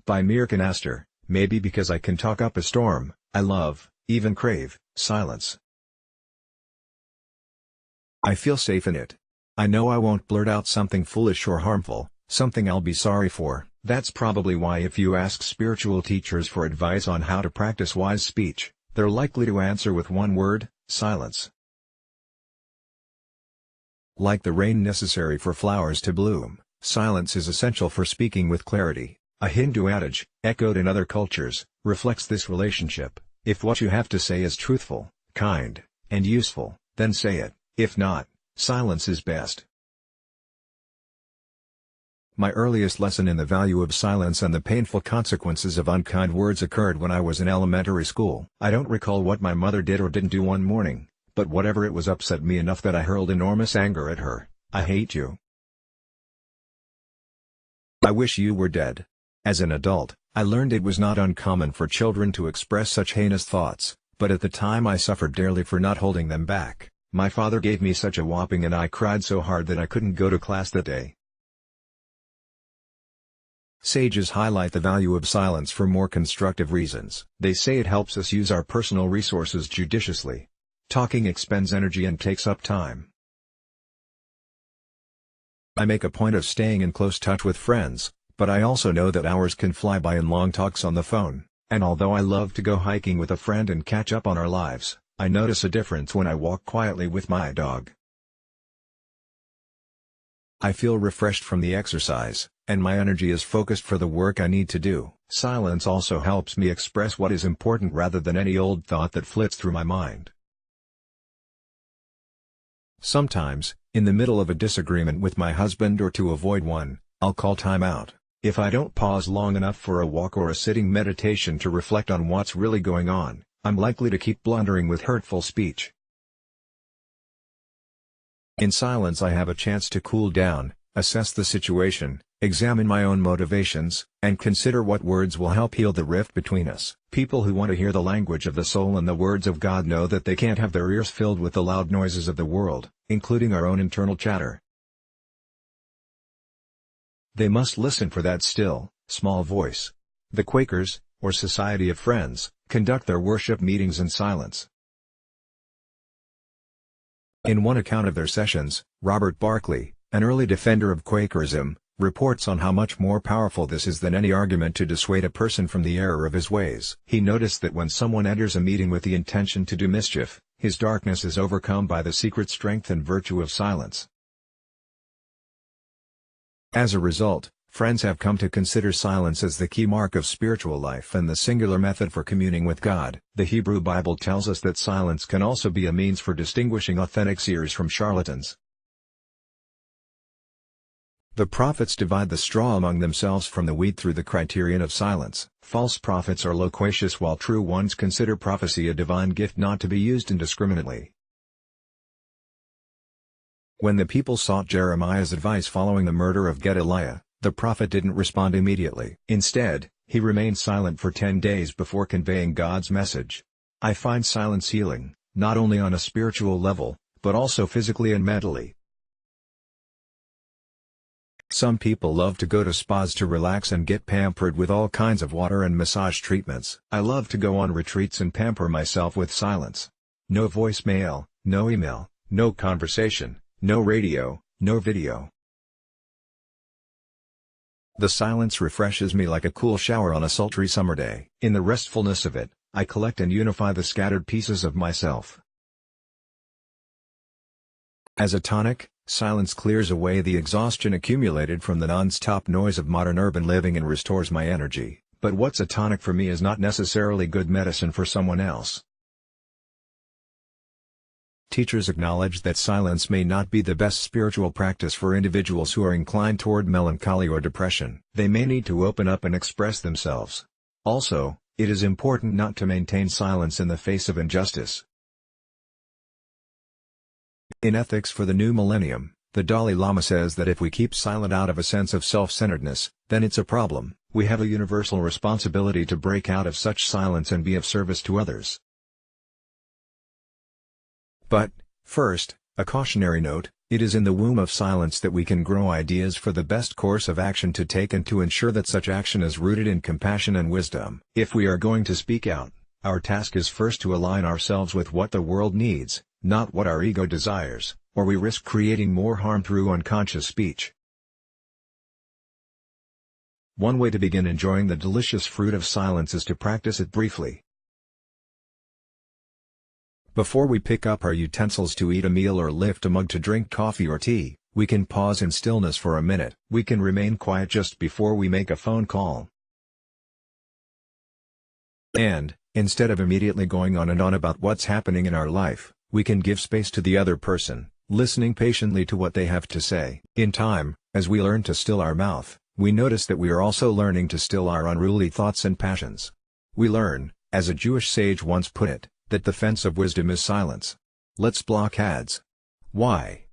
By Mirka Knaster. Maybe because I can talk up a storm, I love, even crave, silence. I feel safe in it. I know I won't blurt out something foolish or harmful, something I'll be sorry for. That's probably why if you ask spiritual teachers for advice on how to practice wise speech, they're likely to answer with one word: silence. Like the rain necessary for flowers to bloom, silence is essential for speaking with clarity. A Hindu adage, echoed in other cultures, reflects this relationship. If what you have to say is truthful, kind, and useful, then say it. If not, silence is best. My earliest lesson in the value of silence and the painful consequences of unkind words occurred when I was in elementary school. I don't recall what my mother did or didn't do one morning, but whatever it was upset me enough that I hurled enormous anger at her. I hate you. I wish you were dead. As an adult, I learned it was not uncommon for children to express such heinous thoughts, but at the time I suffered dearly for not holding them back. My father gave me such a whopping and I cried so hard that I couldn't go to class that day. Sages highlight the value of silence for more constructive reasons. They say it helps us use our personal resources judiciously. Talking expends energy and takes up time. I make a point of staying in close touch with friends, but I also know that hours can fly by in long talks on the phone. And although I love to go hiking with a friend and catch up on our lives, I notice a difference when I walk quietly with my dog. I feel refreshed from the exercise, and my energy is focused for the work I need to do. Silence also helps me express what is important rather than any old thought that flits through my mind. Sometimes, in the middle of a disagreement with my husband or to avoid one, I'll call time out. If I don't pause long enough for a walk or a sitting meditation to reflect on what's really going on, I'm likely to keep blundering with hurtful speech. In silence I have a chance to cool down, assess the situation, examine my own motivations, and consider what words will help heal the rift between us. People who want to hear the language of the soul and the words of God know that they can't have their ears filled with the loud noises of the world, including our own internal chatter. They must listen for that still, small voice. The Quakers, or Society of Friends, conduct their worship meetings in silence. In one account of their sessions, Robert Barclay, an early defender of Quakerism, reports on how much more powerful this is than any argument to dissuade a person from the error of his ways. He noticed that when someone enters a meeting with the intention to do mischief, his darkness is overcome by the secret strength and virtue of silence. As a result, friends have come to consider silence as the key mark of spiritual life and the singular method for communing with God. The Hebrew Bible tells us that silence can also be a means for distinguishing authentic seers from charlatans. The prophets divide the straw among themselves from the wheat through the criterion of silence. False prophets are loquacious while true ones consider prophecy a divine gift not to be used indiscriminately. When the people sought Jeremiah's advice following the murder of Gedaliah, the prophet didn't respond immediately. Instead, he remained silent for 10 days before conveying God's message. I find silence healing, not only on a spiritual level, but also physically and mentally. Some people love to go to spas to relax and get pampered with all kinds of water and massage treatments. I love to go on retreats and pamper myself with silence. No voicemail, no email, no conversation, no radio, no video. The silence refreshes me like a cool shower on a sultry summer day. In the restfulness of it, I collect and unify the scattered pieces of myself. As a tonic, silence clears away the exhaustion accumulated from the non-stop noise of modern urban living and restores my energy. But what's a tonic for me is not necessarily good medicine for someone else. Teachers acknowledge that silence may not be the best spiritual practice for individuals who are inclined toward melancholy or depression. They may need to open up and express themselves. Also, it is important not to maintain silence in the face of injustice. In Ethics for the New Millennium, the Dalai Lama says that if we keep silent out of a sense of self-centeredness, then it's a problem. We have a universal responsibility to break out of such silence and be of service to others. But, first, a cautionary note, It is in the womb of silence that we can grow ideas for the best course of action to take and to ensure that such action is rooted in compassion and wisdom. If we are going to speak out, our task is first to align ourselves with what the world needs, not what our ego desires, or we risk creating more harm through unconscious speech. One way to begin enjoying the delicious fruit of silence is to practice it briefly. Before we pick up our utensils to eat a meal or lift a mug to drink coffee or tea, we can pause in stillness for a minute. We can remain quiet just before we make a phone call. And, instead of immediately going on and on about what's happening in our life, we can give space to the other person, listening patiently to what they have to say. In time, as we learn to still our mouth, we notice that we are also learning to still our unruly thoughts and passions. We learn, as a Jewish sage once put it, that the fence of wisdom is silence. Let's block ads. Why?